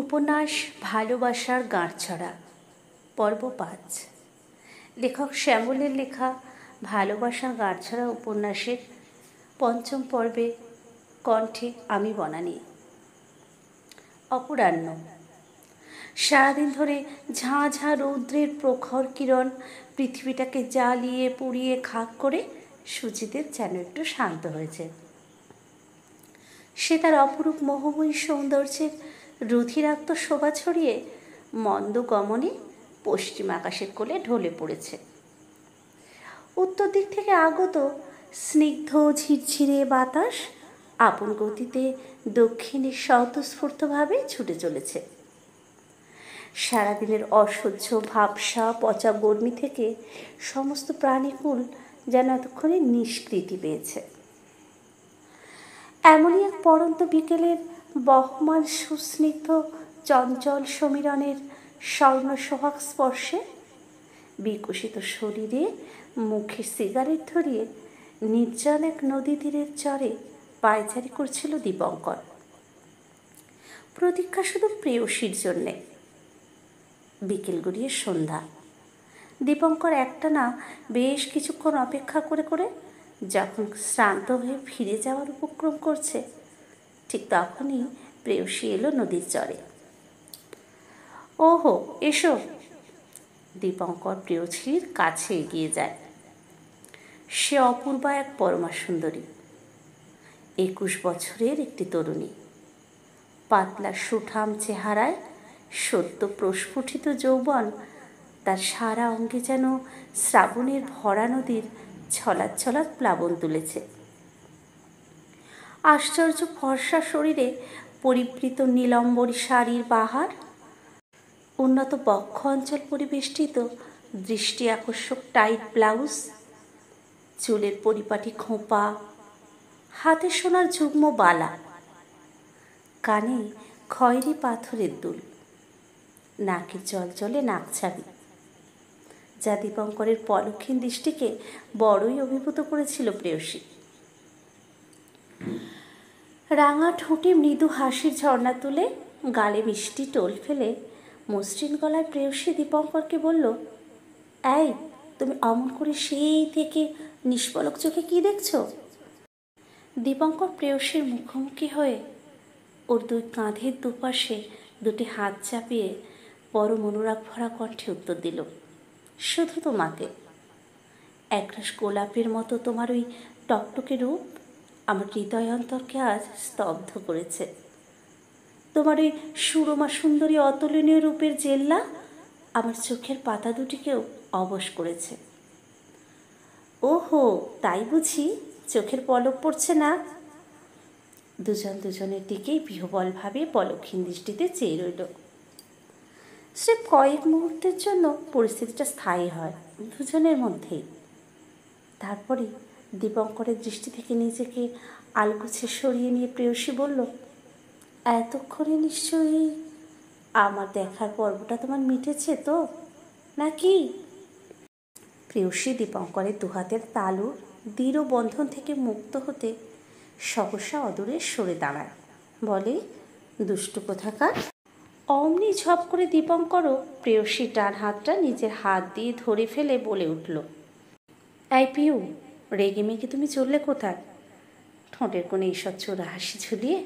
উপন্যাস ভালোবাসার গাঁটছড়া পর্ব 5। লেখক শ্যামলের লেখা ভালোবাসার গাঁটছড়া উপন্যাসের 5ম পর্বে কণ্ঠে আমি বনানী। অপরাহ্ন। সারাদিন ধরে ঝাঁ ঝাঁ রৌদ্রের প্রখর কিরণ পৃথিবীটাকে জ্বালিয়ে পুড়িয়ে খাক করে সুচিদের যেন একটু শান্ত হয়েছে। সে তার অপরূপ মোহময়ী সৌন্দর্যের রুধিরাক্ত শোভা ছড়িয়ে মন্দ গমনে পশ্চিম আকাশের কোলে ঢলে পড়েছে। উত্তর দিক থেকে আগত স্নিগ্ধ ঝিরঝিরে বাতাস আপন গতিতে দক্ষিণে স্বতঃস্ফূর্তভাবে ছুটে চলেছে। সারাদিনের অসহ্য ভাবসা পচা গর্মি থেকে সমস্ত প্রাণীকুল যেন এতক্ষণে নিষ্কৃতি পেয়েছে। এমনই এক পড়ন্ত বিকেলের বহমান সুস্নিগ্ধ চঞ্চল সমীরণের স্বর্ণ সোহাগ স্পর্শে বিকশিত শরীরে মুখে সিগারেট ধরিয়ে নির্জন এক নদী তীরের চরে পায়চারি করছিল দীপঙ্কর। প্রতীক্ষা শুধু প্রেয়সীর জন্যে। বিকেল গড়িয়ে সন্ধ্যা। দীপঙ্কর একটানা বেশ কিছুক্ষণ অপেক্ষা করে করে যখন শ্রান্ত হয়ে ফিরে যাওয়ার উপক্রম করছে, ঠিক তখনই প্রেয়সী এলো নদীর চরে। ওহো, এসো। দীপঙ্কর প্রেয়সীর কাছে এগিয়ে যায়। সে অপূর্বা এক পরমা সুন্দরী, 21 বছরের একটি তরুণী। পাতলা সুঠাম চেহারায় সদ্য প্রস্ফুটিত যৌবন তার সারা অঙ্গে যেন শ্রাবণের ভরা নদীর ছলাৎ ছলাৎ প্লাবন তুলেছে। আশ্চর্য ফর্সা শরীরে পরিবৃত নীলম্বরী শাড়ির বাহার, উন্নত বক্ষ অঞ্চল পরিবেষ্টিত দৃষ্টি আকর্ষক টাইট ব্লাউজ, চুলের পরিপাটি খোঁপা, হাতে সোনার যুগ্ম বালা, কানে খয়েরি পাথরের দুল, নাকের জলজলে নাকছাবি, যা দীপঙ্করের পলক্ষীন দৃষ্টিকে বড়ই অভিভূত করেছিল প্রেয়সী। রাঙা ঠোঁটে মৃদু হাসির ঝর্ণা তুলে গালে মিষ্টি টোল ফেলে মসৃণ গলায় প্রেয়সী দীপঙ্করকে বলল, এই, তুমি অমন করে সেই থেকে নিষ্পলক চোখে কি দেখছো? দীপঙ্কর প্রেয়সীর মুখোমুখি হয়ে ওর দুই কাঁধের দুপাশে দুটি হাত চাপিয়ে বড় মনোরাগ ভরা কণ্ঠে উত্তর দিল, শুধু তোমাকে। একরাশ গোলাপের মতো তোমার ওই টকটকে রূপ আমার হৃদয় অন্তরকে আজ স্তব্ধ করেছে। তোমার ওই সুরমা সুন্দরী অতুলনীয় রূপের জেল্লা আমার চোখের পাতা দুটিকেও অবশ করেছে। ওহো, তাই বুঝি? চোখের পলক পড়ছে না? দুজন দুজনের দিকেই বিহ্বলভাবে পলক্ষীন দৃষ্টিতে চেয়ে রইল। সে কয়েক মুহূর্তের জন্য পরিস্থিতিটা স্থায়ী হয় দুজনের মধ্যেই। তারপরে দীপঙ্করের দৃষ্টি থেকে নিজেকে আলগোছে সরিয়ে নিয়ে প্রেয়সী বলল, এতক্ষণে নিশ্চয়ই আমার দেখার পর্বটা তোমার মিটেছে তো, নাকি? প্রেয়সী দীপঙ্করের দুহাতের তালুর দৃঢ় বন্ধন থেকে মুক্ত হতে সহসা অদূরে সরে দাঁড়ায়, বলে, দুষ্টু কোথাকার। অমনি ঝপ করে দীপঙ্করও প্রেয়সীর ডান হাতটা নিজের হাত দিয়ে ধরে ফেলে বলে উঠল, এই পিউ, রেগে মেগে তুমি চললে কোথায়? ঠোঁটের কোণে ঈষৎ চোরা হাসি ঝুলিয়ে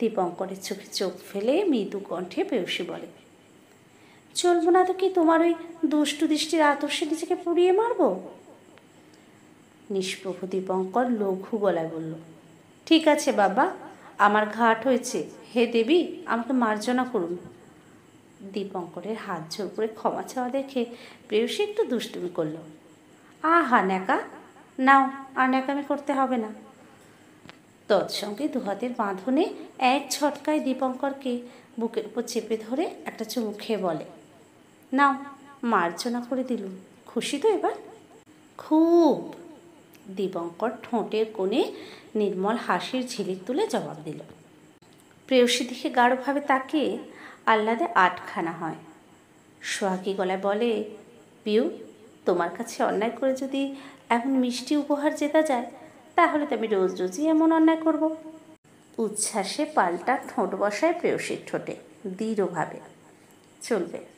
দীপঙ্করের চোখে চোখ ফেলে মৃদু কণ্ঠে প্রেয়সী বলে, চলবো না তো কি তোমার ওই দুষ্টু দৃষ্টির আদর্শে নিজেকে পুড়িয়ে মারব? নিষ্প্রভ দীপঙ্কর লঘু গলায় বলল, ঠিক আছে বাবা, আমার ঘাট হয়েছে, হে দেবী, আমাকে মার্জনা করুন। দীপঙ্করের হাত জোর করে ক্ষমা চাওয়া দেখে প্রেয়সী একটু দুষ্টুমি করল। আহা ন্যাকা, নাও, আর ন্যাকামি করতে হবে না। তৎসঙ্গে দুহাতের বাঁধনে এক ঝটকায় দীপঙ্করকে বুকের উপর চেপে ধরে একটা চুমু খেয়ে বলে, নাও, মার্জনা করে দিলুম, খুশি তো এবার? খুব। দীপঙ্কর ঠোঁটের কোণে নির্মল হাসির ঝিলিক তুলে জবাব দিল। প্রেয়সী দিকে গাঢ়ভাবে তাকিয়ে আহ্লাদে আটখানা হয়। সোহাগী গলায় বলে, পিউ, তোমার কাছে অন্যায় করে যদি এমন মিষ্টি উপহার জেতা যায়, তাহলে তো আমি রোজ রোজই এমন অন্যায় করব। উচ্ছ্বাসে পাল্টা ঠোঁট বসায় প্রেয়সীর ঠোঁটে। দৃঢ়ভাবে চলবে।